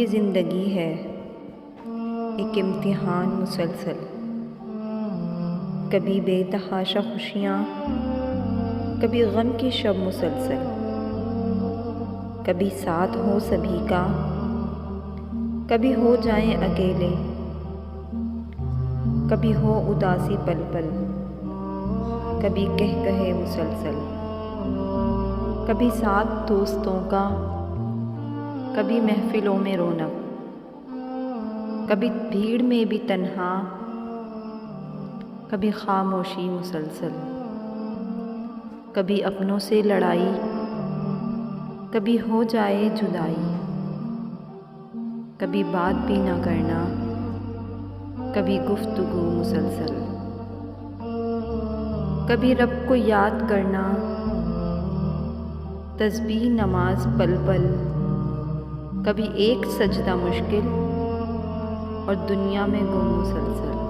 ये ज़िंदगी है एक इम्तिहान मुसलसल, कभी बेतहाशा खुशियाँ, कभी गम की शब मुसलसल, कभी साथ हो सभी का, कभी हो जाएं अकेले, कभी हो उदासी पल पल, कभी कह कहे मुसलसल, कभी साथ दोस्तों का, कभी महफिलों में रौनक, कभी भीड़ में भी तन्हा, कभी खामोशी मुसलसल, कभी अपनों से लड़ाई, कभी हो जाए जुदाई, कभी बात भी ना करना, कभी गुफ्तगू मुसलसल, कभी रब को याद करना, तस्बीह नमाज पल पल, कभी एक सजदा मुश्किल और दुनिया में गुम मुसलसल।